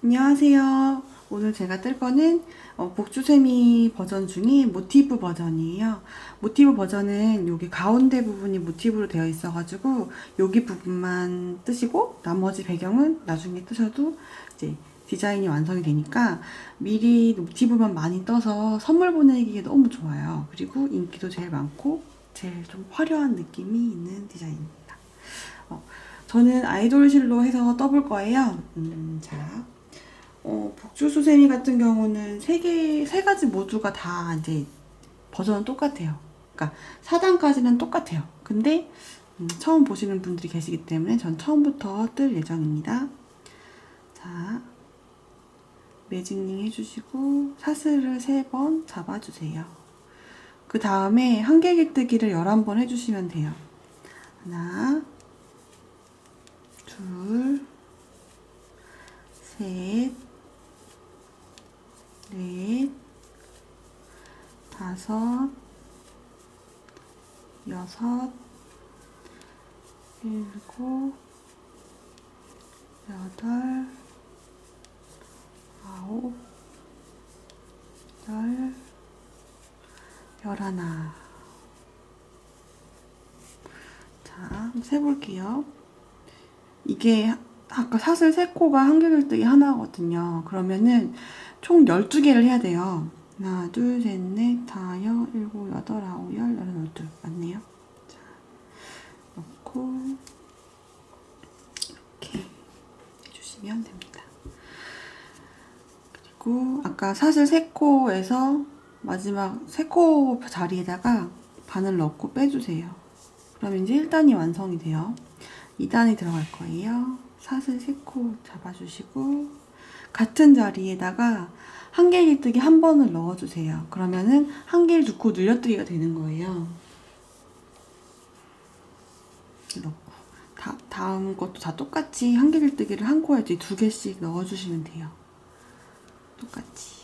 안녕하세요. 오늘 제가 뜰 거는 복주세미 버전 중에 모티브 버전이에요. 모티브 버전은 여기 가운데 부분이 모티브로 되어 있어가지고 여기 부분만 뜨시고 나머지 배경은 나중에 뜨셔도 이제 디자인이 완성이 되니까 미리 모티브만 많이 떠서 선물 보내기에 너무 좋아요. 그리고 인기도 제일 많고 제일 좀 화려한 느낌이 있는 디자인입니다. 어, 저는 아이돌실로 해서 떠볼 거예요. 자. 복주수세미 같은 경우는 세 가지 모두가 다 이제 버전은 똑같아요. 그러니까 4단까지는 똑같아요. 근데 처음 보시는 분들이 계시기 때문에 전 처음부터 뜰 예정입니다. 자, 매직링 해주시고 사슬을 3번 잡아주세요. 그 다음에 한길기뜨기를 11번 해주시면 돼요. 하나, 둘, 셋, 넷, 다섯, 여섯, 일곱, 여덟, 아홉, 열, 열하나. 자, 한번 세볼게요. 이게 아까 사슬 3코가 한길글뜨기 하나거든요. 그러면은 총 12개를 해야 돼요. 하나, 둘, 셋, 넷, 다, 여, 일곱, 여덟, 아홉, 열, 열한, 열둘. 맞네요. 자, 넣고 이렇게 해주시면 됩니다. 그리고 아까 사슬 3코에서 마지막 3코 자리에다가 바늘 넣고 빼주세요. 그럼 이제 1단이 완성이 돼요. 2단이 들어갈 거예요. 사슬 3코 잡아주시고 같은 자리에다가 한길기뜨기 한 번을 넣어주세요. 그러면은 한길 2코 늘려뜨기가 되는 거예요. 넣고 다음 것도 다 똑같이 한길기뜨기를 한 코에 2개씩 넣어주시면 돼요. 똑같이.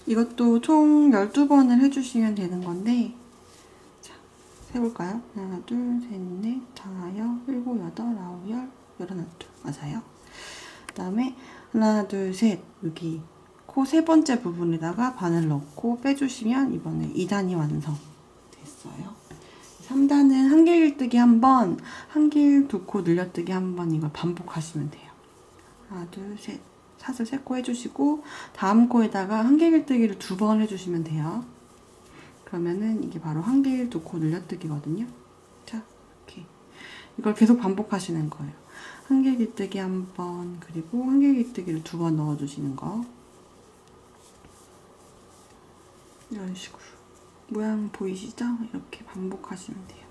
이것도 총 12번을 해주시면 되는 건데, 자, 세볼까요? 하나, 둘, 셋, 넷, 다, 여, 일곱, 여덟, 아홉, 열, 열하나, 둘. 맞아요. 그 다음에 하나, 둘, 셋. 여기 코 3번째 부분에다가 바늘 넣고 빼주시면 이번에 2단이 완성됐어요. 3단은 한길기뜨기 한 번, 한길 2코 늘려뜨기 한 번 이걸 반복하시면 돼요. 하나, 둘, 셋. 사슬 3코 해주시고 다음 코에다가 한길기뜨기를 2번 해주시면 돼요. 그러면은 이게 바로 한길 2코 늘려뜨기거든요. 자, 이렇게 이걸 계속 반복하시는 거예요. 한길기뜨기 한 번, 그리고 한길기뜨기를 2번 넣어주시는 거. 이런 식으로 모양 보이시죠? 이렇게 반복하시면 돼요.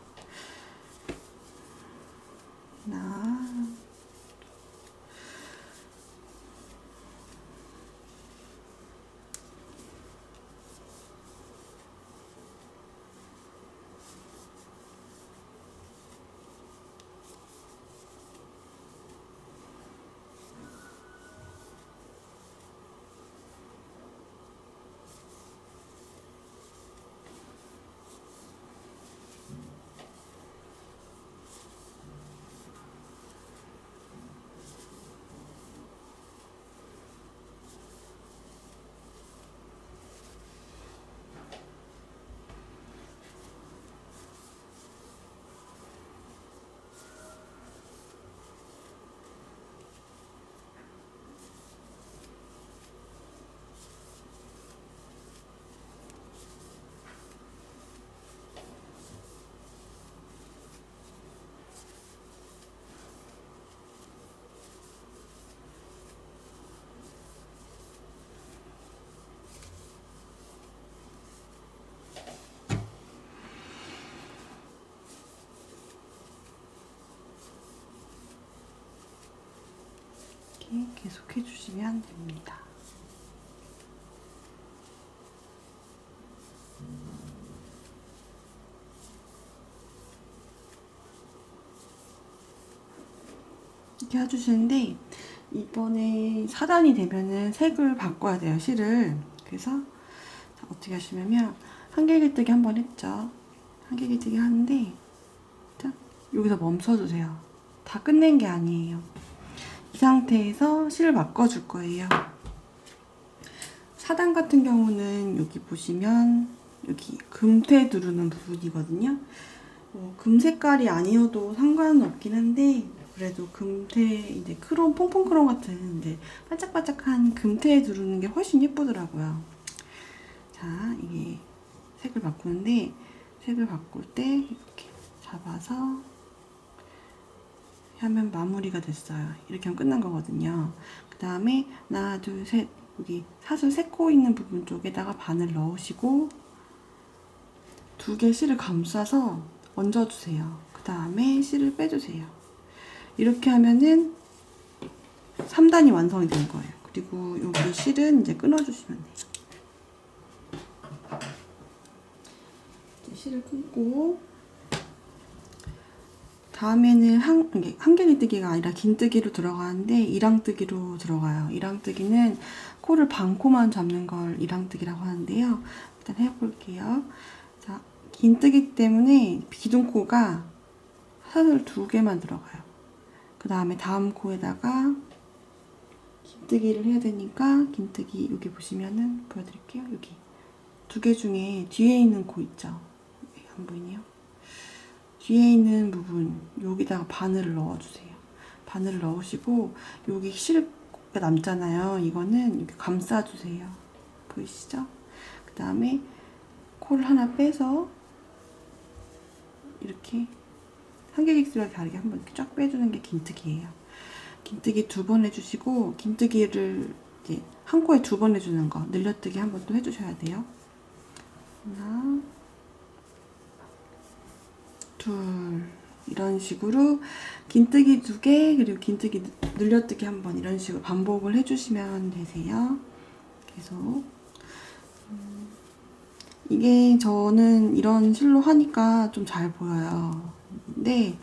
하나, 이렇게 계속 해주시면 됩니다. 이렇게 해주시는데 이번에 4단이 되면은 색을 바꿔야 돼요, 실을. 그래서 자, 어떻게 하시냐면 한길기뜨기 한번 했죠. 한길기뜨기 하는데 자, 여기서 멈춰주세요. 다 끝낸 게 아니에요. 이 상태에서 실을 바꿔줄 거예요. 4단 같은 경우는 여기 보시면 여기 금태 두르는 부분이거든요. 금 색깔이 아니어도 상관은 없긴 한데 그래도 금태 이제 크롬 퐁퐁 크롬 같은 이제 반짝반짝한 금태에 두르는 게 훨씬 예쁘더라고요. 자, 이게 색을 바꾸는데 색을 바꿀 때 이렇게 잡아서 하면 마무리가 됐어요. 이렇게 하면 끝난 거거든요. 그 다음에 하나 둘 셋 여기 사슬 새고 있는 부분 쪽에다가 바늘 넣으시고 2개 실을 감싸서 얹어주세요. 그 다음에 실을 빼주세요. 이렇게 하면은 3단이 완성이 된 거예요. 그리고 여기 실은 이제 끊어주시면 돼요. 이제 실을 끊고 다음에는 한길이뜨기가 아니라 긴뜨기로 들어가는데 이랑뜨기로 들어가요. 이랑뜨기는 코를 반코만 잡는 걸 이랑뜨기라고 하는데요. 일단 해볼게요. 자, 긴뜨기 때문에 기둥코가 사슬 2개만 들어가요. 그 다음에 다음 코에다가 긴뜨기를 해야 되니까 긴뜨기 여기 보시면은 보여드릴게요. 여기 2개 중에 뒤에 있는 코 있죠? 안 보이네요. 뒤에 있는 부분 여기다가 바늘을 넣어주세요. 바늘을 넣으시고 여기 실가 남잖아요. 이거는 이렇게 감싸주세요. 보이시죠? 그 다음에 코를 하나 빼서 이렇게 한길기뜨기랑 다르게 한번 이렇게 쫙 빼주는 게 긴뜨기예요. 긴뜨기 2번 해주시고 긴뜨기를 이제 한 코에 2번 해주는 거 늘려뜨기 한번 또 해주셔야 돼요. 하나 둘 이런 식으로 긴뜨기 2개 그리고 긴뜨기 늘려뜨기 한번 이런 식으로 반복을 해주시면 되세요. 계속 이게 저는 이런 실로 하니까 좀 잘 보여요. 근데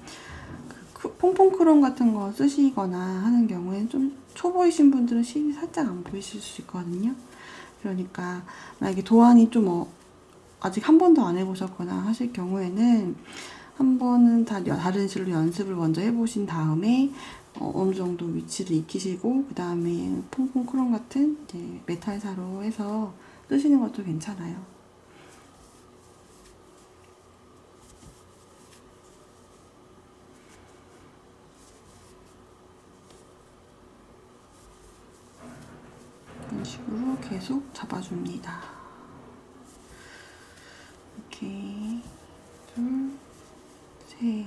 그 퐁퐁 크롬 같은 거 쓰시거나 하는 경우에는 좀 초보이신 분들은 실이 살짝 안 보이실 수 있거든요. 그러니까 만약에 도안이 좀 아직 한 번도 안 해보셨거나 하실 경우에는 한 번은 다른 실로 연습을 먼저 해보신 다음에 어느 정도 위치를 익히시고 그 다음에 퐁퐁 크롬 같은 이제 메탈사로 해서 쓰시는 것도 괜찮아요. 이런 식으로 계속 잡아줍니다. 이렇게 둘, 셋,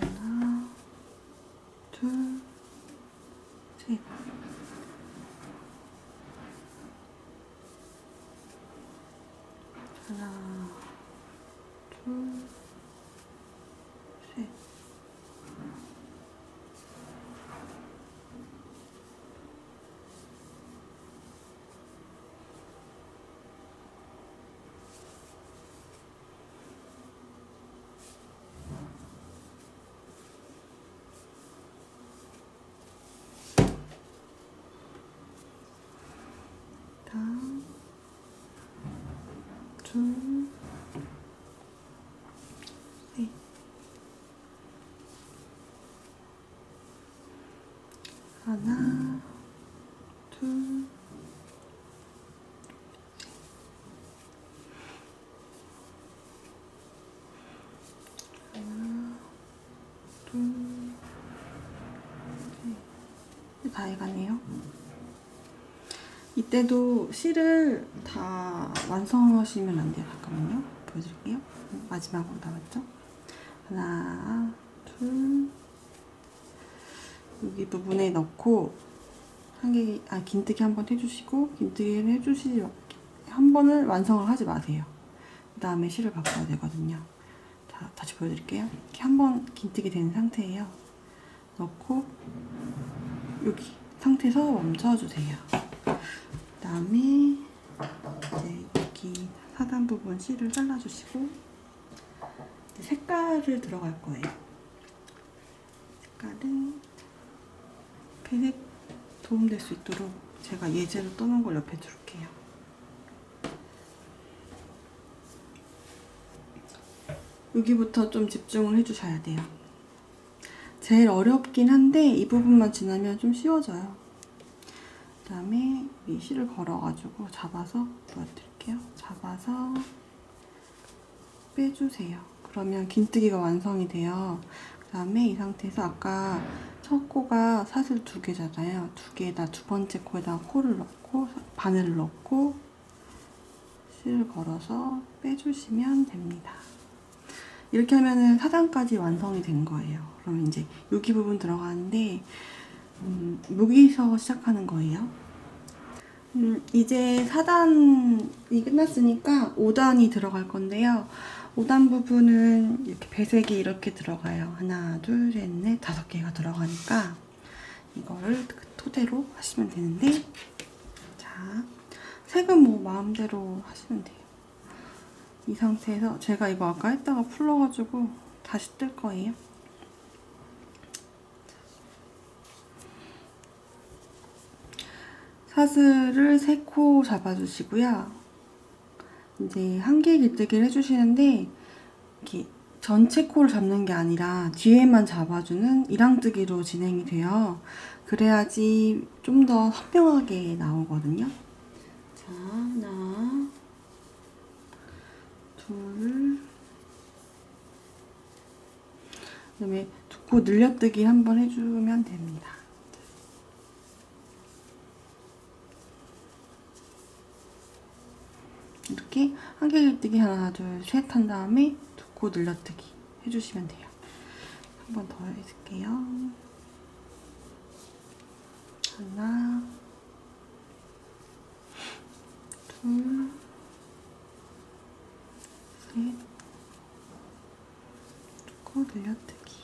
하나, 둘, 셋. 하나, 둘, 셋. 다음, 둘, 셋. 하나, 둘, 하나, 둘, 셋. 다 해가네요. 이때도 실을 다 완성하시면 안 돼요. 잠깐만요. 보여드릴게요. 마지막으로 남았죠? 하나, 둘, 여기 부분에 넣고 긴뜨기 한번 해주시고 긴뜨기를 해주시지 한 번을 완성을 하지 마세요. 그 다음에 실을 바꿔야 되거든요. 자, 자, 다시 보여드릴게요. 이렇게 한번 긴뜨기 된 상태예요. 넣고 여기 상태에서 멈춰주세요. 그 다음에 이제 여기 하단 부분 실을 잘라주시고 이제 색깔을 들어갈 거예요. 색깔은 배색 도움될 수 있도록 제가 예제로 떠놓은 걸 옆에 둘게요. 여기부터 좀 집중을 해주셔야 돼요. 제일 어렵긴 한데 이 부분만 지나면 좀 쉬워져요. 그 다음에 이 실을 걸어가지고 잡아서 보여드릴게요. 잡아서 빼주세요. 그러면 긴뜨기가 완성이 돼요. 그 다음에 이 상태에서 아까 첫 코가 사슬 2개잖아요. 2개에다 두 번째 코에다 코를 넣고 바늘을 넣고 실을 걸어서 빼주시면 됩니다. 이렇게 하면은 사단까지 완성이 된 거예요. 그러면 이제 여기 부분 들어가는데 여기서 시작하는 거예요. 이제 4단이 끝났으니까 5단이 들어갈 건데요. 5단 부분은 이렇게 배색이 이렇게 들어가요. 하나, 둘, 셋, 넷, 5개가 들어가니까 이거를 토대로 하시면 되는데, 자, 색은 뭐 마음대로 하시면 돼요. 이 상태에서 제가 이거 아까 했다가 풀러가지고 다시 뜰 거예요. 사슬을 3코 잡아주시고요. 이제 한개 길뜨기를 해주시는데 이렇게 전체 코를 잡는 게 아니라 뒤에만 잡아주는 이랑뜨기로 진행이 돼요. 그래야지 좀 더 선명하게 나오거든요. 자, 하나, 둘, 그다음에 2코 늘려뜨기 한번 해주면 됩니다. 이렇게 한개 길뜨기 하나, 둘, 셋 한 다음에 2코 늘려뜨기 해주시면 돼요. 한 번 더 해줄게요. 하나, 둘, 셋, 2코 늘려뜨기.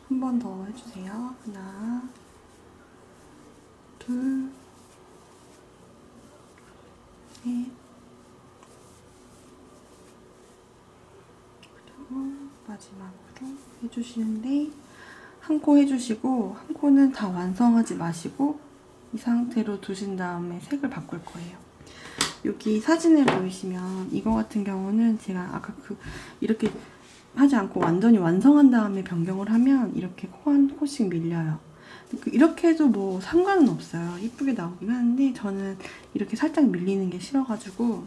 한 번 더 해주세요. 하나, 둘, 셋, 그리고 마지막으로 해주시는데 한 코 해주시고 한 코는 다 완성하지 마시고 이 상태로 두신 다음에 색을 바꿀 거예요. 여기 사진을 보이시면 이거 같은 경우는 제가 아까 이렇게 하지 않고 완전히 완성한 다음에 변경을 하면 이렇게 코 한 코씩 밀려요. 이렇게 해도 뭐 상관은 없어요. 이쁘게 나오긴 하는데 저는 이렇게 살짝 밀리는 게 싫어가지고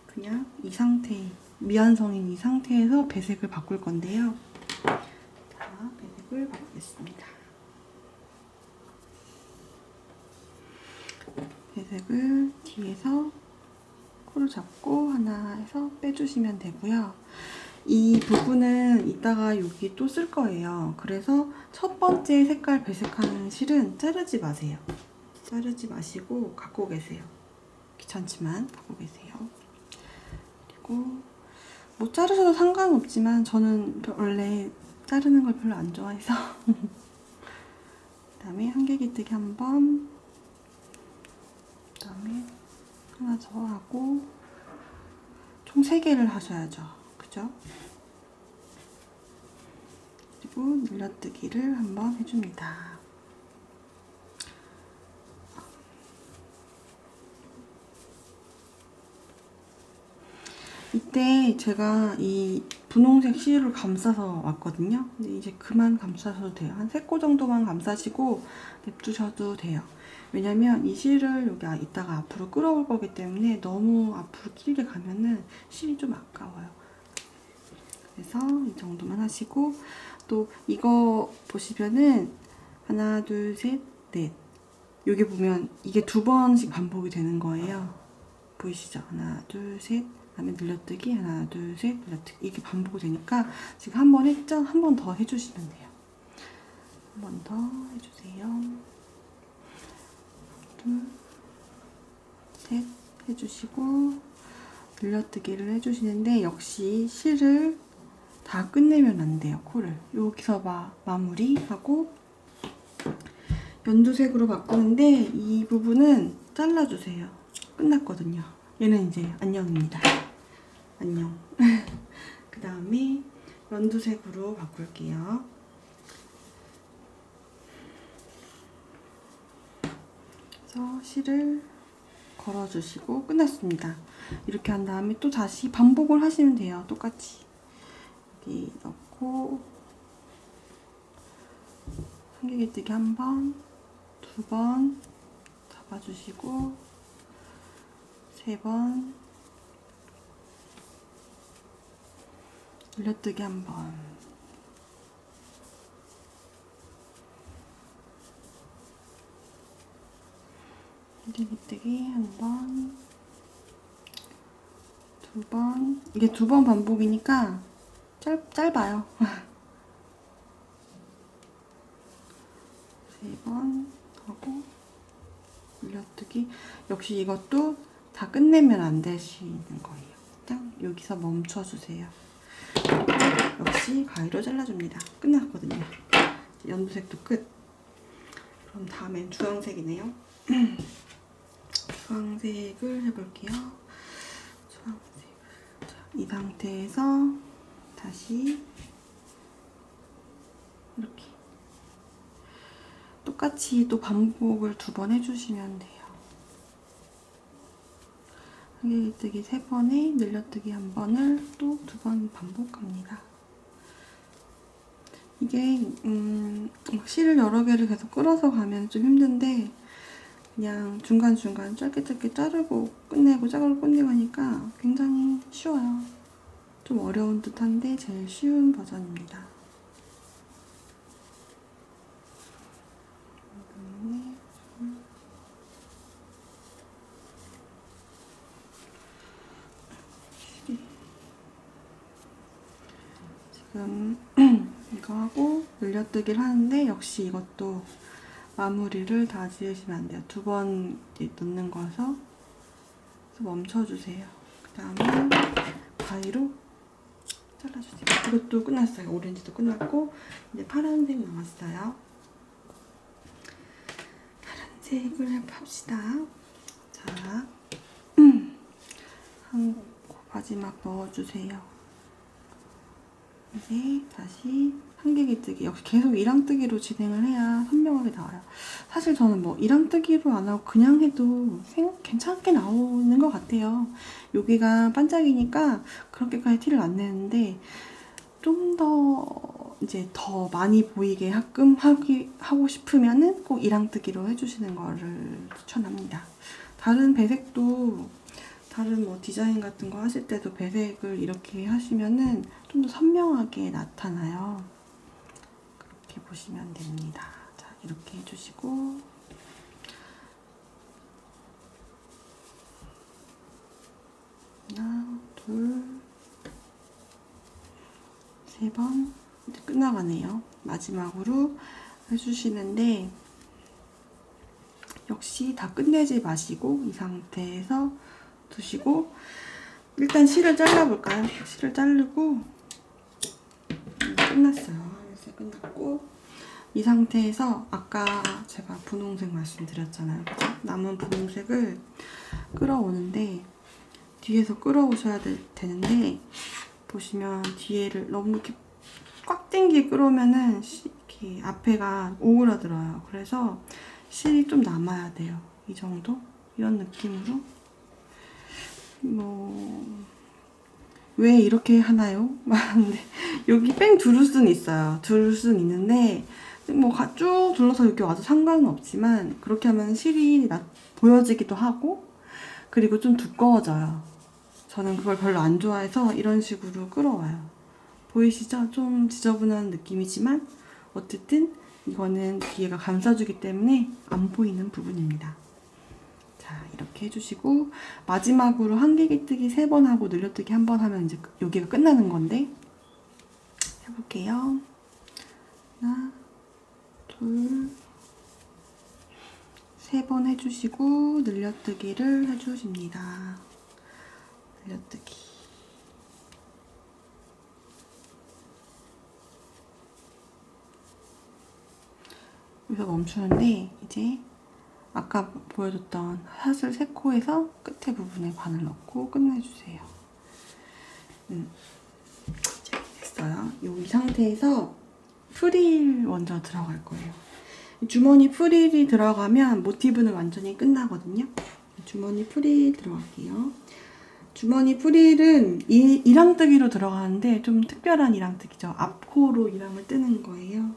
그냥 이 상태, 미완성인 이 상태에서 배색을 바꿀 건데요. 자, 배색을 바꾸겠습니다. 배색을 뒤에서 코를 잡고 하나 해서 빼주시면 되고요. 이 부분은 이따가 여기 또 쓸 거예요. 그래서 첫 번째 색깔 배색하는 실은 자르지 마세요. 자르지 마시고 갖고 계세요. 귀찮지만 갖고 계세요. 그리고 뭐 자르셔도 상관없지만 저는 원래 자르는 걸 별로 안 좋아해서 그 다음에 한개 길뜨기 한 번, 그 다음에 하나 더 하고 총 3개를 하셔야죠. 그죠? 그리고 늘려뜨기를 한번 해줍니다. 이때 제가 이 분홍색 실을 감싸서 왔거든요. 근데 이제 그만 감싸셔도 돼요. 한 3코 정도만 감싸시고 냅두셔도 돼요. 왜냐면 이 실을 여기 이따가 앞으로 끌어올 거기 때문에 너무 앞으로 길게 가면은 실이 좀 아까워요. 그래서 이 정도만 하시고 또 이거 보시면은 하나, 둘, 셋, 넷. 여기 보면 이게 2번씩 반복이 되는 거예요. 보이시죠? 하나, 둘, 셋. 그다음에 늘려뜨기 하나, 둘, 셋, 늘려뜨기 이게 반복이 되니까 지금 한 번 했죠? 한 번 더 해주시면 돼요. 한 번 더 해주세요. 둘, 셋 해주시고 늘려뜨기를 해주시는데 역시 실을 다 끝내면 안 돼요. 코를 여기서 마무리하고 연두색으로 바꾸는데 이 부분은 잘라주세요. 끝났거든요. 얘는 이제 안녕입니다. 안녕. 그 다음에 연두색으로 바꿀게요. 그래서 실을 걸어주시고 끝났습니다. 이렇게 한 다음에 또 다시 반복을 하시면 돼요. 똑같이 여기 넣고 한길기뜨기 한 번, 두 번 잡아주시고 세 번 늘려뜨기 한 번, 한길기뜨기 한 번, 두 번. 이게 두 번 반복이니까 짧아요. 세 번 하고 늘려뜨기. 역시 이것도 다 끝내면 안 되시는 거예요. 일단 여기서 멈춰주세요. 역시 가위로 잘라줍니다. 끝났거든요. 연두색도 끝. 그럼 다음엔 주황색이네요. 주황색을 해볼게요. 주황색. 자, 이 상태에서 다시 이렇게 똑같이 또 반복을 두 번 해주시면 돼요. 한길기뜨기 세 번에 늘려뜨기 한 번을 또 두 번 반복합니다. 이게 막 실을 여러 개를 계속 끌어서 가면 좀 힘든데 그냥 중간중간 짧게 자르고 끝내고 자르고 끝내고 하니까 굉장히 쉬워요. 좀 어려운 듯한데 제일 쉬운 버전입니다. 지금 이거 하고 늘려뜨기를 하는데 역시 이것도 마무리를 다 지으시면 안 돼요. 두 번 넣는 거여서 멈춰주세요. 그 다음에 가위로 잘라주세요. 이것도 끝났어요. 오렌지도 끝났고 이제 파란색 남았어요. 파란색을 해봅시다. 자, 한 마지막 넣어주세요. 이제 다시 한길기뜨기. 역시 계속 이랑뜨기로 진행을 해야 선명하게 나와요. 사실 저는 뭐 이랑뜨기로 안 하고 그냥 해도 괜찮게 나오는 것 같아요. 여기가 반짝이니까 그렇게까지 티를 안 내는데 좀 더 이제 더 많이 보이게 하고 싶으면은 꼭 이랑뜨기로 해주시는 거를 추천합니다. 다른 배색도 다른 뭐 디자인 같은 거 하실 때도 배색을 이렇게 하시면은 좀 더 선명하게 나타나요. 그렇게 보시면 됩니다. 자, 이렇게 해주시고 하나, 둘, 세 번 이제 끝나가네요. 마지막으로 해주시는데 역시 다 끝내지 마시고 이 상태에서 두시고 일단 실을 잘라볼까요? 실을 자르고 끝났어요. 이제 끝났고 이 상태에서 아까 제가 분홍색 말씀드렸잖아요. 그죠? 남은 분홍색을 끌어오는데 뒤에서 끌어오셔야 되는데 보시면 뒤에를 너무 이렇게 꽉 당기게 끌어오면은 이렇게 앞에가 오그라들어요. 그래서 실이 좀 남아야 돼요. 이 정도? 이런 느낌으로 왜 이렇게 하나요? 근데 여기 뺑 두를 수는 있어요. 두를 수는 있는데 뭐 쭉 둘러서 이렇게 와도 상관은 없지만 그렇게 하면 실이 보여지기도 하고 그리고 좀 두꺼워져요. 저는 그걸 별로 안 좋아해서 이런 식으로 끌어와요. 보이시죠? 좀 지저분한 느낌이지만 어쨌든 이거는 뒤에가 감싸주기 때문에 안 보이는 부분입니다. 자, 이렇게 해주시고 마지막으로 한길기뜨기 3번 하고 늘려뜨기 1번 하면 이제 여기가 끝나는 건데 해볼게요. 하나, 둘, 3번 해주시고 늘려뜨기를 해주십니다. 늘려뜨기. 여기서 멈추는데 이제 아까 보여줬던 사슬 3코에서 끝에 부분에 바늘 넣고 끝내주세요. 이제 됐어요. 이 상태에서 프릴 먼저 들어갈 거예요. 주머니 프릴이 들어가면 모티브는 완전히 끝나거든요. 주머니 프릴 들어갈게요. 주머니 프릴은 이랑뜨기로 들어가는데 좀 특별한 이랑뜨기죠. 앞코로 이랑을 뜨는 거예요.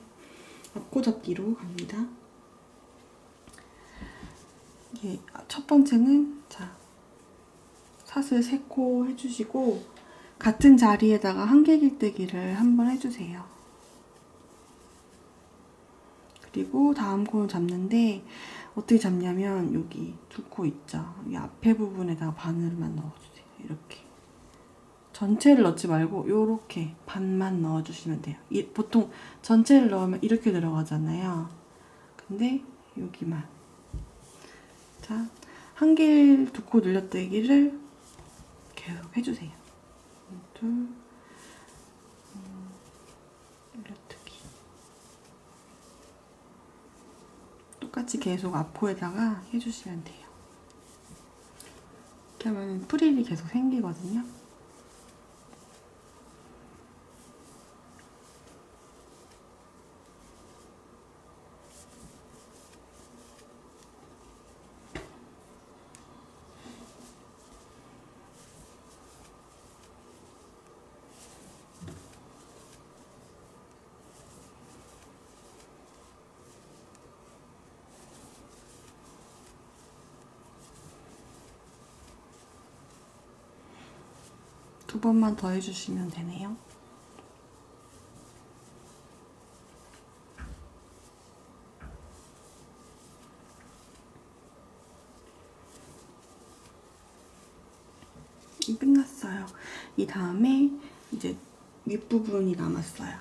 앞코 접기로 갑니다. 이게 첫 번째는 자 사슬 3코 해주시고 같은 자리에다가 한길길뜨기를 한번 해주세요. 그리고 다음 코를 잡는데 어떻게 잡냐면 여기 2코 있죠. 이 앞에 부분에다가 바늘만 넣어주세요. 이렇게 전체를 넣지 말고 요렇게 반만 넣어주시면 돼요. 보통 전체를 넣으면 이렇게 들어가잖아요. 근데 여기만 자 한길 2코 늘려뜨기를 계속 해주세요. 둘 늘려뜨기 똑같이 계속 앞코에다가 해주시면 돼요. 이렇게 하면 프릴이 계속 생기거든요. 두 번만 더 해주시면 되네요. 끝났어요. 이 다음에 이제 윗부분이 남았어요.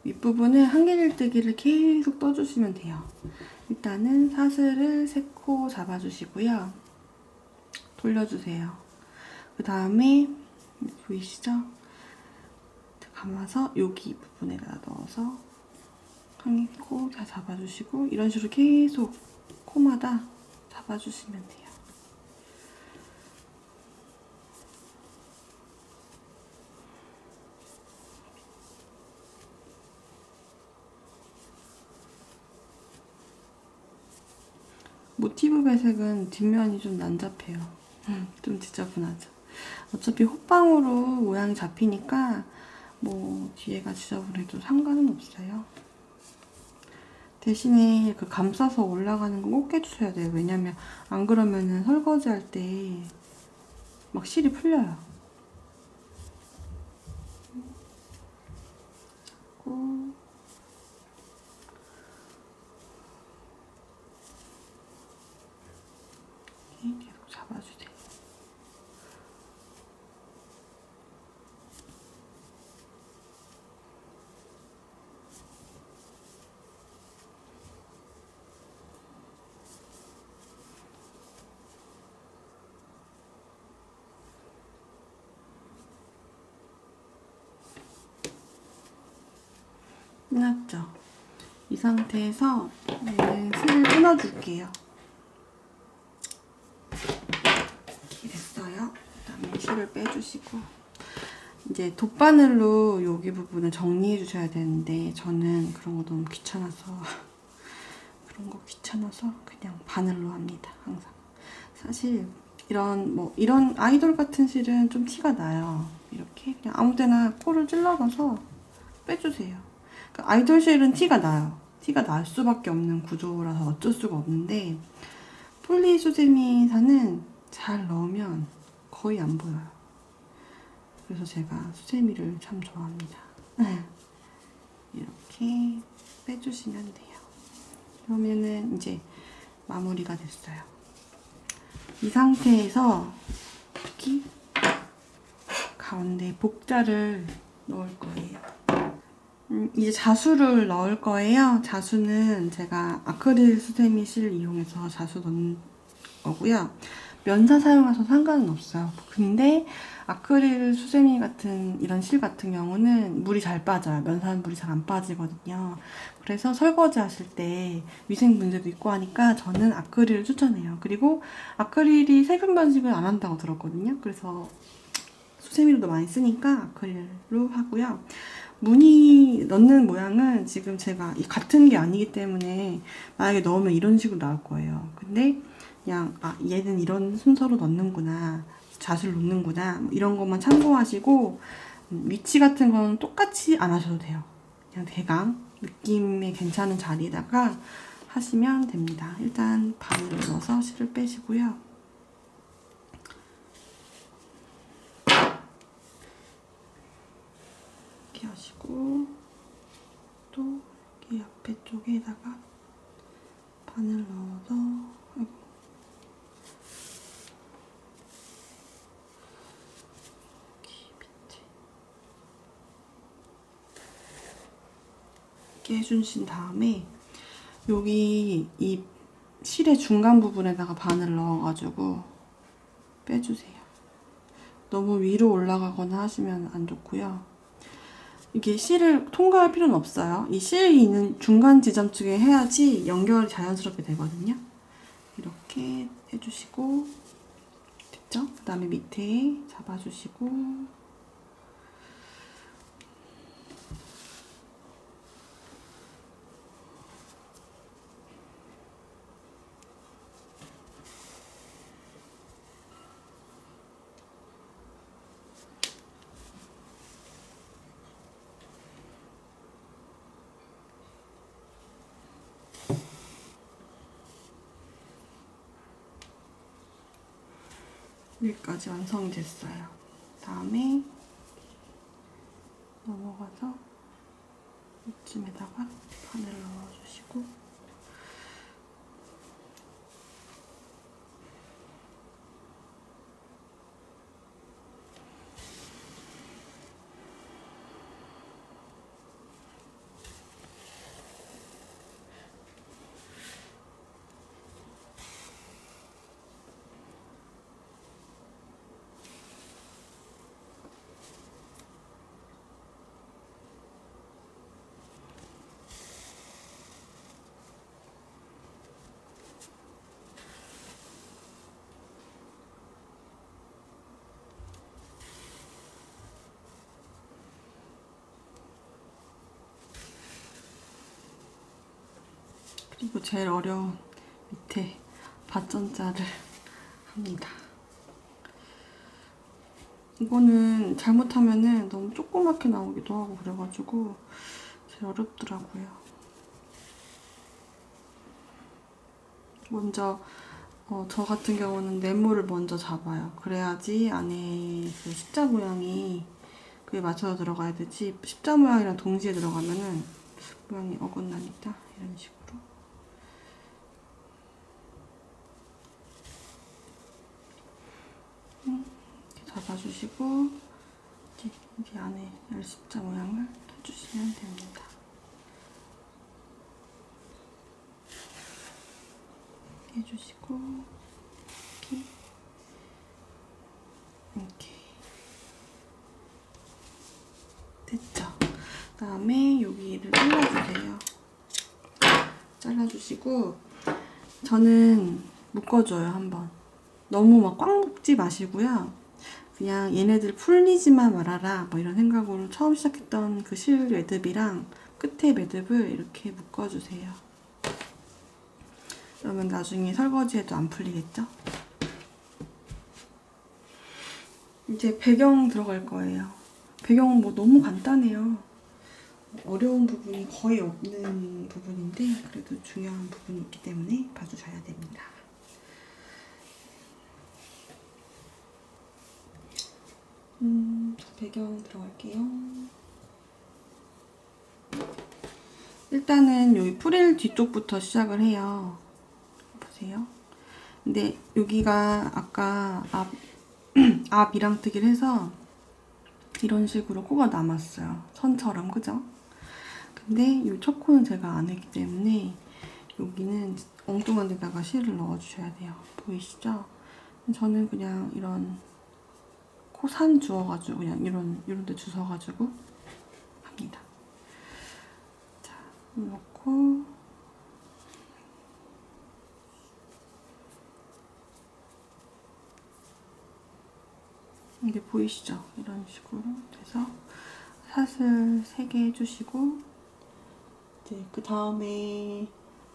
윗부분은 한길뜨기를 계속 떠주시면 돼요. 일단은 사슬을 3코 잡아주시고요. 돌려주세요. 그 다음에 보이시죠? 감아서 여기 부분에다 넣어서 한 코 다 잡아주시고 이런 식으로 계속 코마다 잡아주시면 돼요. 모티브 배색은 뒷면이 좀 난잡해요. 좀 지저분하죠. 어차피 호빵으로 모양이 잡히니까 뭐 뒤에가 지저분해도 상관은 없어요. 대신에 그 감싸서 올라가는 거 꼭 해주셔야 돼요. 왜냐면 안 그러면은 설거지 할 때 막 실이 풀려요. 계속 잡아주세요. 끝났죠? 이 상태에서 실을 끊어줄게요. 이렇게 됐어요. 그다음에 실을 빼주시고 이제 돗바늘로 여기 부분을 정리해 주셔야 되는데 저는 그런 거 너무 귀찮아서 그냥 바늘로 합니다. 항상. 사실 이런 아이돌 같은 실은 좀 티가 나요. 이렇게 그냥 아무데나 코를 찔러넣어서 빼주세요. 그러니까 아이돌 실은 티가 나요. 티가 날 수밖에 없는 구조라서 어쩔 수가 없는데 폴리 수세미사는 잘 넣으면 거의 안 보여요. 그래서 제가 수세미를 참 좋아합니다. 이렇게 빼주시면 돼요. 그러면은 이제 마무리가 됐어요. 이 상태에서 여기 가운데 복자를 넣을 거예요. 이제 자수를 넣을 거예요. 자수는 제가 아크릴 수세미 실 이용해서 자수 넣는 거고요. 면사 사용하셔도 상관은 없어요. 근데 아크릴 수세미 같은 이런 실 같은 경우는 물이 잘 빠져요. 면사는 물이 잘 안 빠지거든요. 그래서 설거지 하실 때 위생 문제도 있고 하니까 저는 아크릴을 추천해요. 그리고 아크릴이 세균 번식을 안 한다고 들었거든요. 그래서 수세미로도 많이 쓰니까 아크릴로 하고요. 무늬 넣는 모양은 지금 제가 같은 게 아니기 때문에 만약에 넣으면 이런 식으로 나올 거예요. 근데 그냥 얘는 이런 순서로 넣는구나, 잣을 놓는구나, 뭐 이런 것만 참고하시고 위치 같은 건 똑같이 안 하셔도 돼요. 그냥 대강 느낌이 괜찮은 자리에다가 하시면 됩니다. 일단 바늘을 넣어서 실을 빼시고요. 이렇게 하시고 또 이렇게 옆에 쪽에다가 바늘 넣어서 이렇게 해주신 다음에 여기 이 실의 중간 부분에다가 바늘 넣어가지고 빼주세요. 너무 위로 올라가거나 하시면 안 좋고요. 이게 실을 통과할 필요는 없어요. 이 실이 있는 중간 지점 쪽에 해야지 연결이 자연스럽게 되거든요. 이렇게 해주시고 됐죠? 그 다음에 밑에 잡아주시고 여기까지 완성이 됐어요. 다음에 넘어가서 이쯤에다가 바늘을 넣어주시고 그리고 제일 어려운 밑에 밧점자를 합니다. 이거는 잘못하면은 너무 조그맣게 나오기도 하고 그래가지고 제일 어렵더라고요. 먼저 저 같은 경우는 네모를 먼저 잡아요. 그래야지 안에 그 십자 모양이 그에 맞춰서 들어가야 되지, 십자 모양이랑 동시에 들어가면은 모양이 어긋나니까 이런 식으로. 이렇게 잡아주시고 이제 여기 안에 열십자 모양을 해주시면 됩니다. 이렇게 해주시고 이렇게 됐죠? 그 다음에 여기를 잘라주세요. 잘라주시고 저는 묶어줘요. 한번 너무 막 꽉 묶지 마시고요. 그냥 얘네들 풀리지만 말아라 뭐 이런 생각으로 처음 시작했던 그 실 매듭이랑 끝에 매듭을 이렇게 묶어주세요. 그러면 나중에 설거지해도 안 풀리겠죠? 이제 배경 들어갈 거예요. 배경은 뭐 너무 간단해요. 어려운 부분이 거의 없는 부분인데 그래도 중요한 부분이 있기 때문에 봐주셔야 됩니다. 배경 들어갈게요. 일단은 여기 프릴 뒤쪽부터 시작을 해요. 보세요. 근데 여기가 아까 앞 이랑뜨기를 해서 이런 식으로 코가 남았어요. 선처럼, 그죠? 근데 이 첫 코는 제가 안 했기 때문에 여기는 엉뚱한 데다가 실을 넣어주셔야 돼요. 보이시죠? 저는 그냥 이런 코산 주워가지고 그냥 이런 데 주워가지고 합니다. 자, 넣고 이게 보이시죠? 이런 식으로 돼서 사슬 3개 해주시고 이제 그 다음에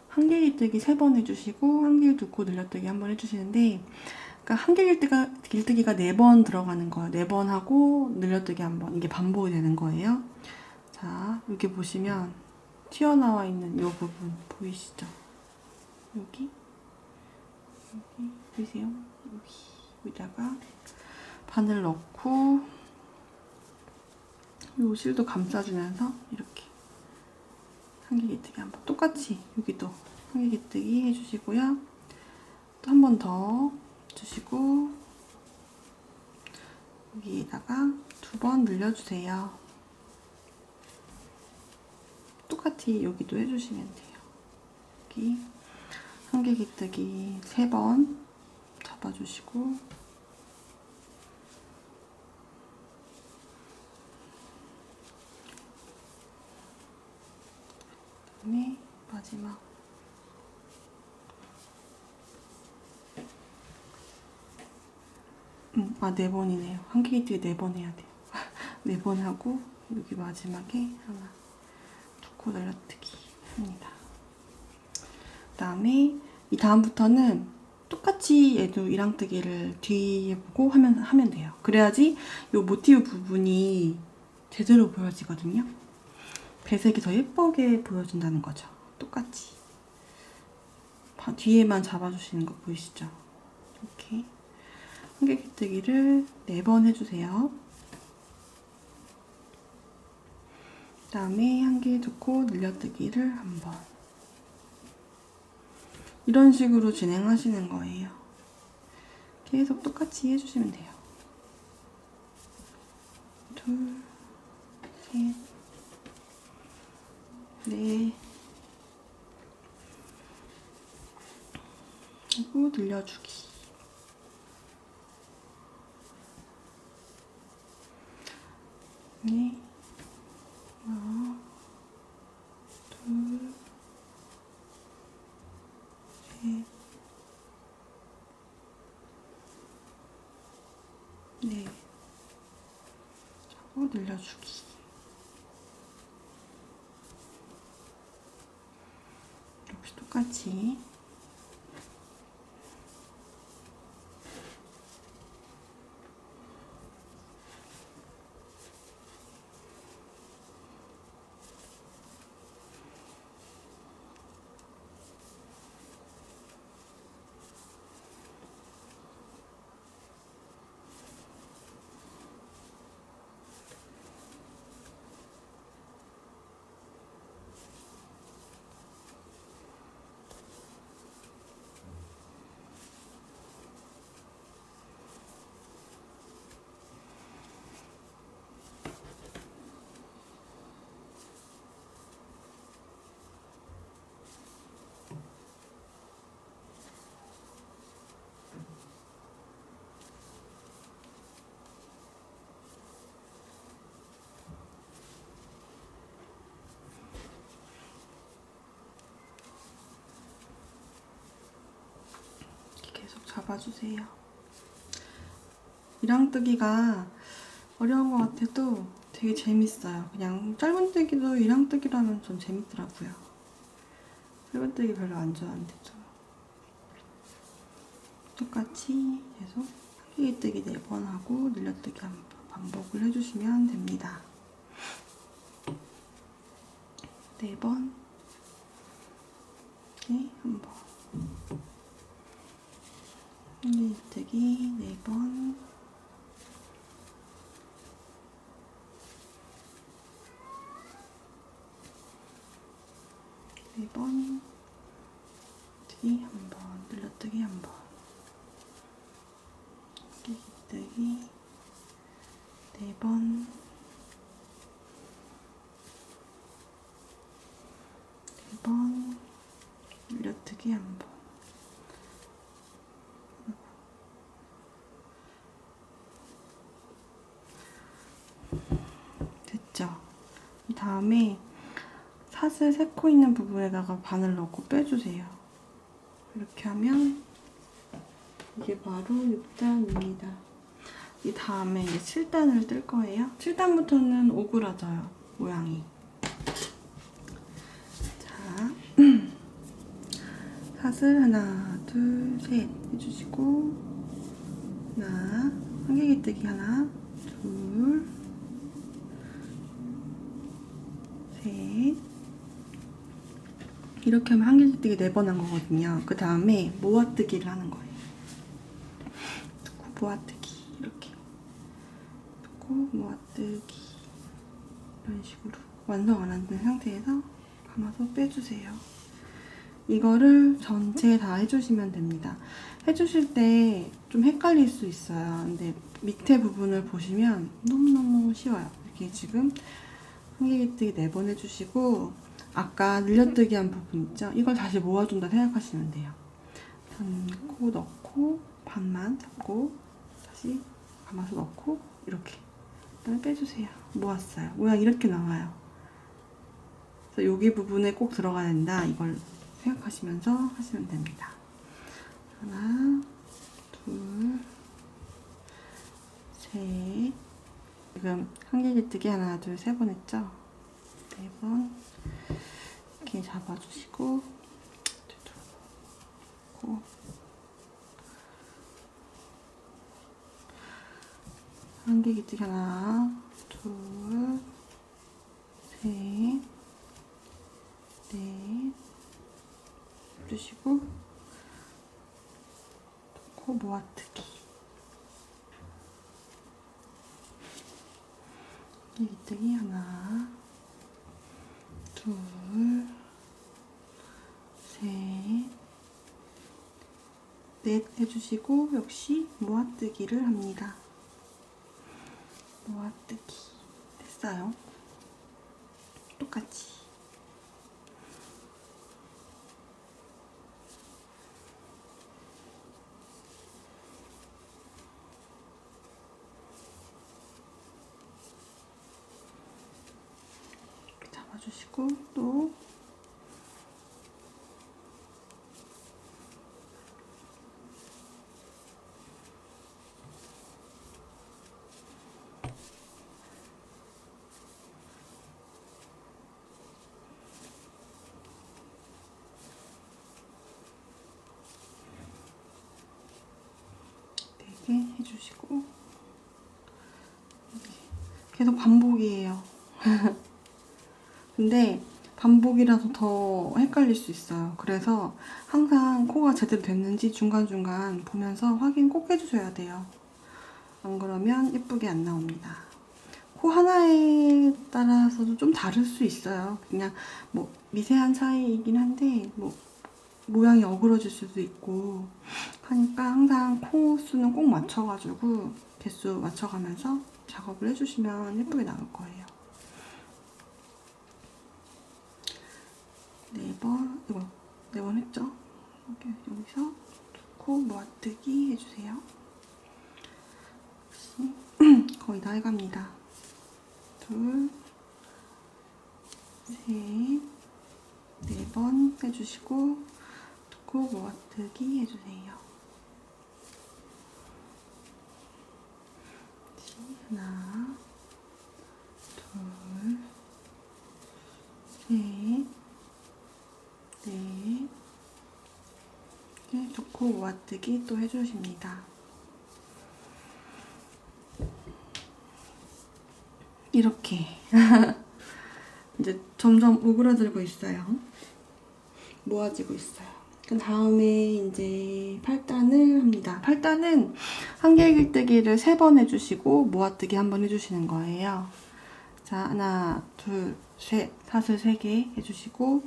한길뜨기 3번 해주시고 한길 두코 늘려뜨기 1번 해주시는데, 그러니까 한길뜨기가 4번 들어가는 거예요. 4번 하고 늘려뜨기 1번, 이게 반복이 되는 거예요. 자, 여기 보시면 튀어나와 있는 이 부분 보이시죠? 여기 보이세요? 여기다가 바늘 넣고 요 실도 감싸주면서 이렇게 한길기뜨기 한번 똑같이 여기도 한길기뜨기 해주시고요. 또 한 번 더 주시고 여기에다가 2번 늘려주세요. 똑같이 여기도 해주시면 돼요. 여기 한길기뜨기 3번 잡아주시고 그다음에 마지막 아 4번이네요. 한길기뜨기 4번 해야 돼요. 4번 하고 여기 마지막에 하나 두코 늘려뜨기 합니다. 그 다음에 이 다음부터는 똑같이 얘도 이랑뜨기를 뒤에 보고 하면 돼요. 그래야지 이 모티브 부분이 제대로 보여지거든요. 배색이 더 예쁘게 보여준다는 거죠. 똑같이 뒤에만 잡아주시는 거 보이시죠? 이렇게 한길기뜨기를 4번 해주세요. 그 다음에 한길 두코 늘려뜨기를 1번. 이런 식으로 진행하시는 거예요. 계속 똑같이 해주시면 돼요. 2, 3, 4 그리고 늘려주기. 네, 하나, 둘, 셋, 넷. 하고 늘려주기. 역시 똑같이. 계속 잡아주세요. 이랑뜨기가 어려운 것 같아도 되게 재밌어요. 그냥 짧은뜨기도 이랑뜨기로 하면 전 재밌더라고요. 짧은뜨기 별로 안 좋아하는데도 똑같이 계속 한길뜨기 4번 하고 늘려뜨기 1번 반복을 해주시면 됩니다. 4번 네, 1번 한길뜨기 4번 4번 뜨기 1번 늘려뜨기 1번 한길뜨기 4번 4번 늘려뜨기 1번 다음에 사슬 3코 있는 부분에다가 바늘 넣고 빼주세요. 이렇게 하면 이게 바로 6단입니다. 이 다음에 이제 7단을 뜰 거예요. 7단부터는 오그라져요, 모양이. 자, 사슬 하나, 둘, 셋 해주시고, 하나, 한길기뜨기 하나, 둘, 셋. 이렇게 하면 한길기뜨기 4번 한 거거든요. 그 다음에 모아뜨기를 하는 거예요. 모아뜨기 이렇게 고 모아뜨기 이런 식으로 완성 안 한 상태에서 감아서 빼주세요. 이거를 전체 다 해주시면 됩니다. 해주실 때 좀 헷갈릴 수 있어요. 근데 밑에 부분을 보시면 너무너무 쉬워요. 이렇게 지금 한길기뜨기 4번 해주시고, 아까 늘려뜨기 한 부분 있죠? 이걸 다시 모아준다 생각하시면 돼요. 코 넣고 반만 잡고 다시 감아서 넣고 이렇게 그다음에 빼주세요. 모았어요. 모양 이렇게 나와요. 그래서 여기 부분에 꼭 들어가야 된다, 이걸 생각하시면서 하시면 됩니다. 하나, 둘, 셋. 지금 한길기뜨기 하나, 둘, 3번 했죠? 4번 이렇게 잡아주시고 고 한길기뜨기 하나, 둘, 셋, 넷 해주시고, 코 모아뜨기. 한길기뜨기 하나, 둘, 셋, 넷 해주시고, 역시 모아뜨기를 합니다. 모아뜨기 됐어요. 똑같이 이렇게 잡아주시고, 또 이렇게 해주시고, 계속 반복이에요. 근데 반복이라서 더 헷갈릴 수 있어요. 그래서 항상 코가 제대로 됐는지 중간중간 보면서 확인 꼭 해주셔야 돼요. 안 그러면 예쁘게 안 나옵니다. 코 하나에 따라서도 좀 다를 수 있어요. 그냥 뭐 미세한 차이이긴 한데 뭐 모양이 어그러질 수도 있고 하니까 항상 코 수는 꼭 맞춰가지고 개수 맞춰가면서 작업을 해주시면 예쁘게 나올 거예요. 4번, 이거 4번 했죠? 여기서 코 모아뜨기 해주세요. 거의 다 해갑니다. 둘, 셋, 4번 해주시고, 코 모아뜨기 해주세요. 하나, 둘, 셋, 넷. 이렇게 코 모아뜨기 또 해주십니다. 이렇게 이제 점점 오그라들고 있어요. 모아지고 있어요. 그 다음에 이제 8단을 합니다. 8단은 한길기뜨기를 3번 해주시고 모아뜨기 1번 해주시는 거예요. 자, 하나, 둘, 셋, 사슬 3개 해주시고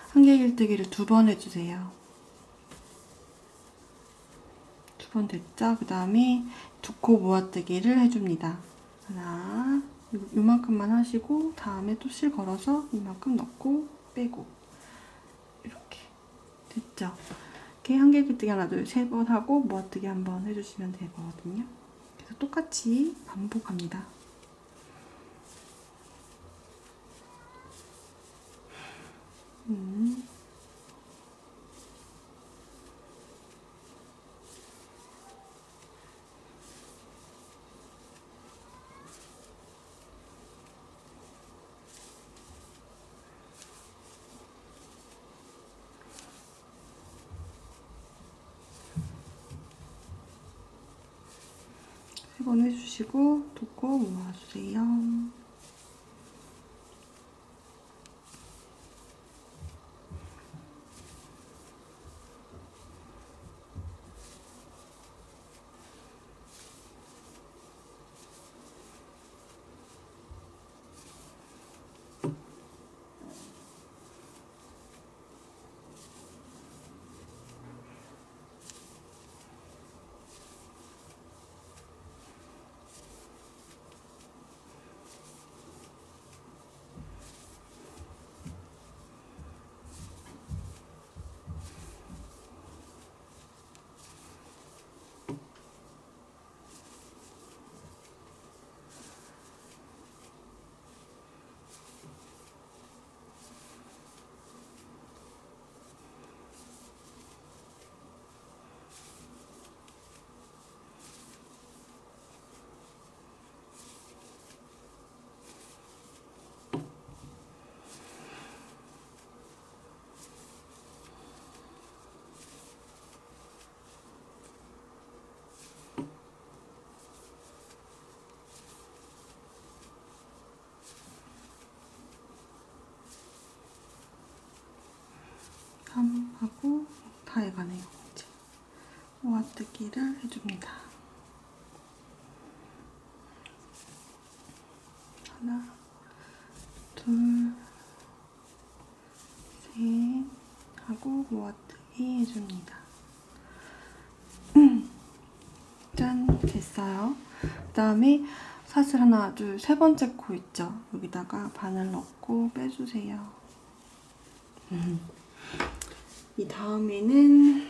한길기뜨기를 2번 해주세요. 2번 됐죠? 그 다음에 2코 모아뜨기를 해줍니다. 하나, 요만큼만 하시고 다음에 또 실 걸어서 이만큼 넣고 빼고 이렇게 됐죠? 이렇게 한길기뜨기 하나, 둘, 3번 하고 모아뜨기 1번 해주시면 되거든요. 그래서 똑같이 반복합니다. 세 번 해주시고 돕고 모아주세요. 하고 다 해가네요. 이제 모아뜨기를 해줍니다. 하나, 둘, 셋 하고 모아뜨기 해줍니다. 짠! 됐어요. 그 다음에 사슬 하나, 둘, 세 번째 코 있죠? 여기다가 바늘 넣고 빼주세요. 이 다음에는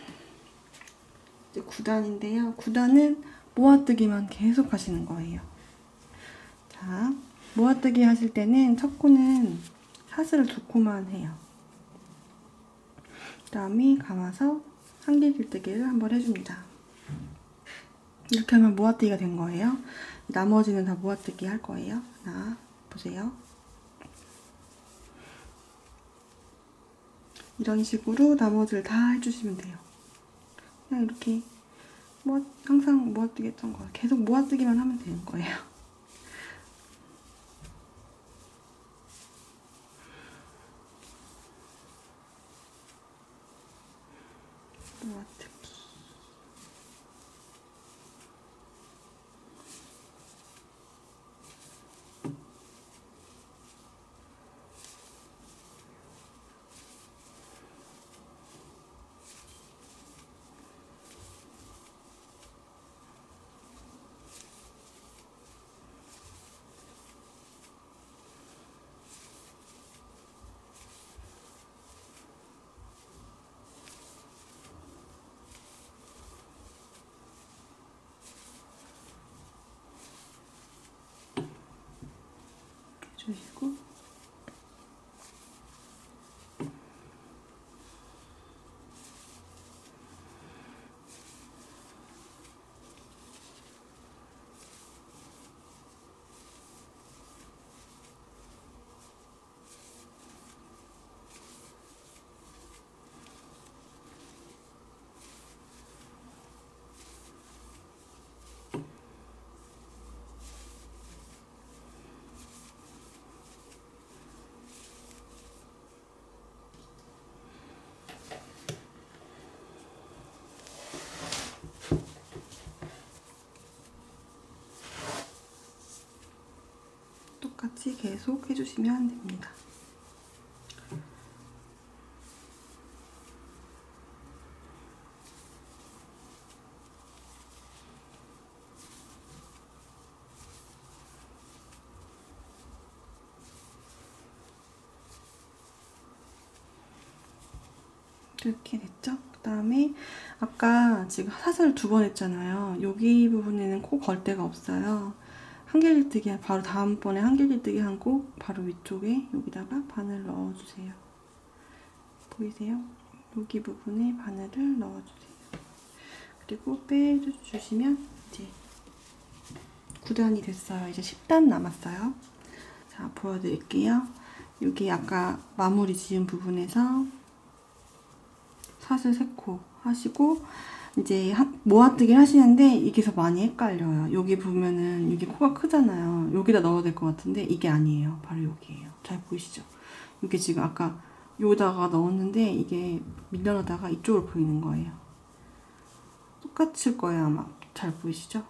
이제 9단인데요. 9단은 모아뜨기만 계속 하시는 거예요. 자, 모아뜨기 하실 때는 첫 코는 사슬을 2코만 해요. 그 다음에 감아서 한길 길뜨기를 한번 해줍니다. 이렇게 하면 모아뜨기가 된 거예요. 나머지는 다 모아뜨기 할 거예요. 하나, 보세요. 이런 식으로 나머지를 다 해주시면 돼요. 그냥 이렇게 항상 모아뜨기 했던 거 계속 모아뜨기만 하면 되는 거예요. 모아뜨기. 주시고 똑같이 계속 해주시면 됩니다. 이렇게 됐죠? 그 다음에 아까 지금 사슬 2번 했잖아요. 여기 부분에는 코 걸 데가 없어요. 한길길뜨기 바로 다음번에 한길길뜨기 하고 바로 위쪽에 여기다가 바늘 넣어주세요. 보이세요? 여기 부분에 바늘을 넣어주세요. 그리고 빼주시면 이제 9단이 됐어요. 이제 10단 남았어요. 자, 보여드릴게요. 여기 아까 마무리 지은 부분에서 사슬 3코 하시고 이제 모아뜨기를 하시는데 이게 더 많이 헷갈려요. 여기 보면은 여기 코가 크잖아요. 여기다 넣어야 될 것 같은데 이게 아니에요. 바로 여기예요. 잘 보이시죠? 이게 지금 아까 여기다가 넣었는데 이게 밀려나다가 이쪽으로 보이는 거예요. 똑같을 거예요 아마. 잘 보이시죠?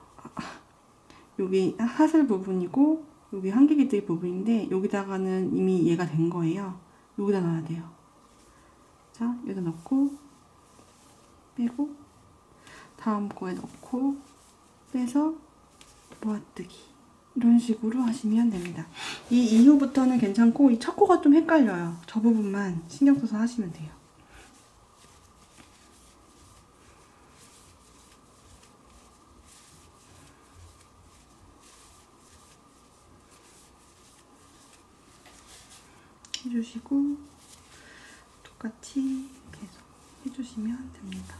여기 사슬 부분이고 여기 한길기뜨기 부분인데 여기다가는 이미 얘가 된 거예요. 여기다 넣어야 돼요. 자, 여기다 넣고 빼고 다음 거에 넣고 빼서 모아뜨기 이런 식으로 하시면 됩니다. 이 이후부터는 괜찮고 이 첫 코가 좀 헷갈려요. 저 부분만 신경 써서 하시면 돼요. 해주시고 똑같이 계속 해주시면 됩니다.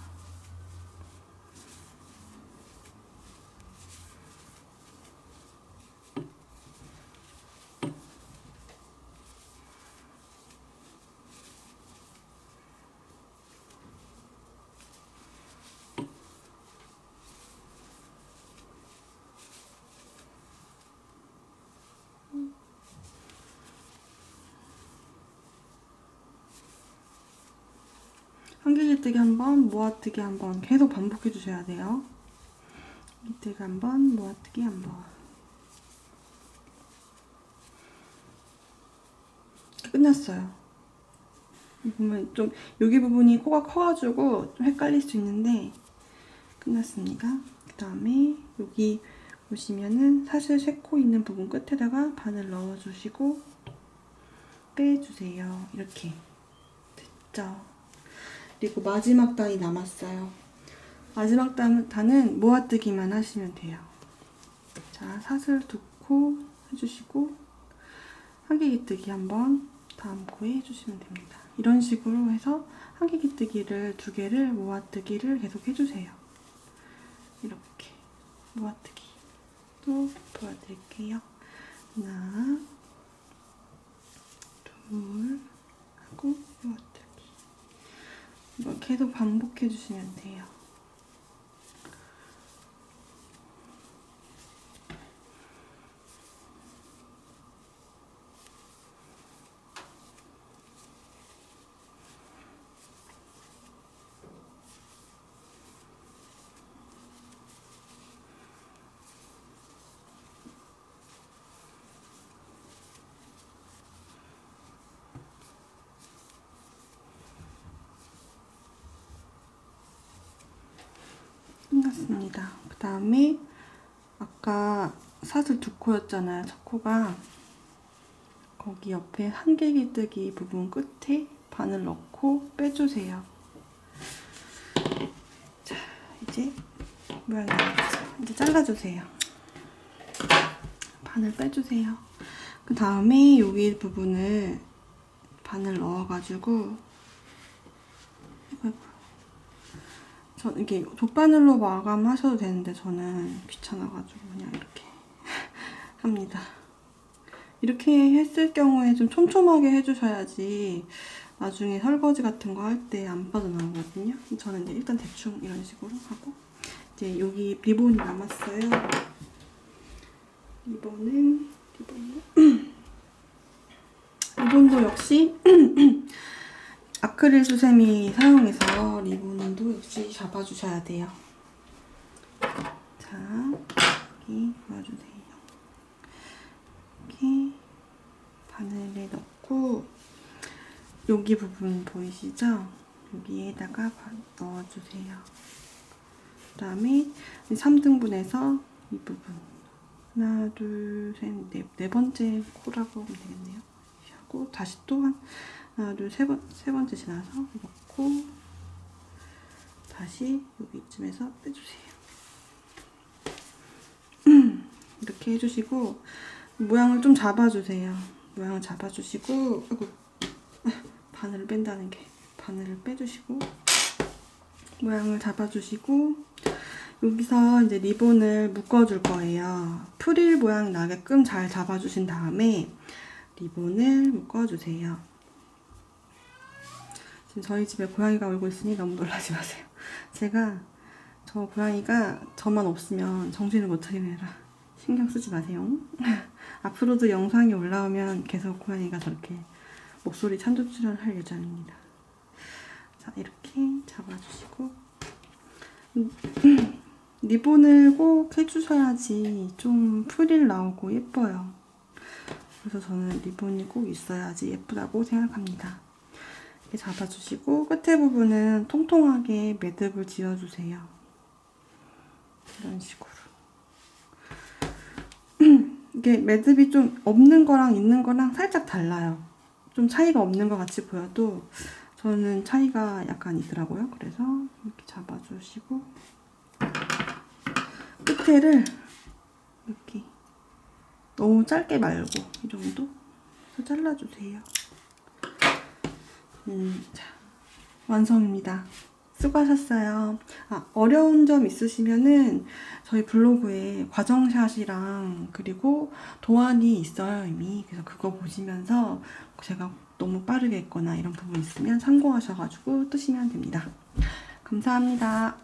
한길기뜨기 한번, 모아뜨기 한번 계속 반복해 주셔야 돼요. 기뜨기 한번, 모아뜨기 한번. 끝났어요. 보면 좀 여기 부분이 코가 커가지고 좀 헷갈릴 수 있는데 끝났습니다. 그 다음에 여기 보시면은 사슬 3코 있는 부분 끝에다가 바늘 넣어주시고 빼주세요. 이렇게 됐죠? 그리고 마지막 단이 남았어요. 마지막 단은 모아뜨기만 하시면 돼요. 자, 사슬 2코 해주시고 한길기뜨기 한번 다음 코에 해주시면 됩니다. 이런 식으로 해서 한길기뜨기를 2개를 모아뜨기를 계속 해주세요. 이렇게 모아뜨기 또 보여드릴게요. 하나, 둘 하고 모아뜨기 이거 계속 반복해 주시면 돼요. 끝났습니다. 그 다음에 아까 사슬 2코였잖아요. 첫 코가 거기 옆에 한길기뜨기 부분 끝에 바늘 넣고 빼주세요. 자, 이제 모양이 나왔죠. 이제 잘라주세요. 바늘 빼주세요. 그 다음에 여기 부분을 바늘 넣어가지고 이게 돗바늘로 마감하셔도 되는데 저는 귀찮아가지고 그냥 이렇게 합니다. 이렇게 했을 경우에 좀 촘촘하게 해주셔야지 나중에 설거지 같은 거 할 때 안 빠져나오거든요. 저는 이제 일단 대충 이런 식으로 하고 이제 여기 리본이 남았어요. 리본도 역시 아크릴 수세미 사용해서 리본도 역시 잡아주셔야 돼요. 자, 여기 넣어주세요. 이렇게 바늘에 넣고 여기 부분 보이시죠? 여기에다가 넣어주세요. 그 다음에 3등분해서 이 부분 하나, 둘, 셋, 네 번째 코라고 하면 되겠네요. 하고 다시 또 하나, 둘, 세 번째 지나서 넣고 다시 여기쯤에서 빼주세요. 이렇게 해주시고 모양을 좀 잡아주세요. 모양을 잡아주시고 아이고, 바늘을 뺀다는 게 바늘을 빼주시고 모양을 잡아주시고 여기서 이제 리본을 묶어줄 거예요. 프릴 모양 나게끔 잘 잡아주신 다음에 리본을 묶어주세요. 지금 저희 집에 고양이가 울고 있으니 너무 놀라지 마세요. 제가 저 고양이가 저만 없으면 정신을 못 차리느라 신경 쓰지 마세요. 앞으로도 영상이 올라오면 계속 고양이가 저렇게 목소리 찬조 출연할 예정입니다. 자, 이렇게 잡아주시고 리본을 꼭 해주셔야지 좀 프릴 나오고 예뻐요. 그래서 저는 리본이 꼭 있어야지 예쁘다고 생각합니다. 이렇게 잡아주시고 끝에 부분은 통통하게 매듭을 지어주세요. 이런 식으로. 이게 매듭이 좀 없는 거랑 있는 거랑 살짝 달라요. 좀 차이가 없는 것 같이 보여도 저는 차이가 약간 있더라고요. 그래서 이렇게 잡아주시고 끝에를 이렇게 너무 짧게 말고 이 정도 잘라주세요. 자, 완성입니다. 수고하셨어요. 어려운 점 있으시면은 저희 블로그에 과정샷이랑 그리고 도안이 있어요, 이미. 그래서 그거 보시면서 제가 너무 빠르게 했거나 이런 부분 있으면 참고하셔가지고 뜨시면 됩니다. 감사합니다.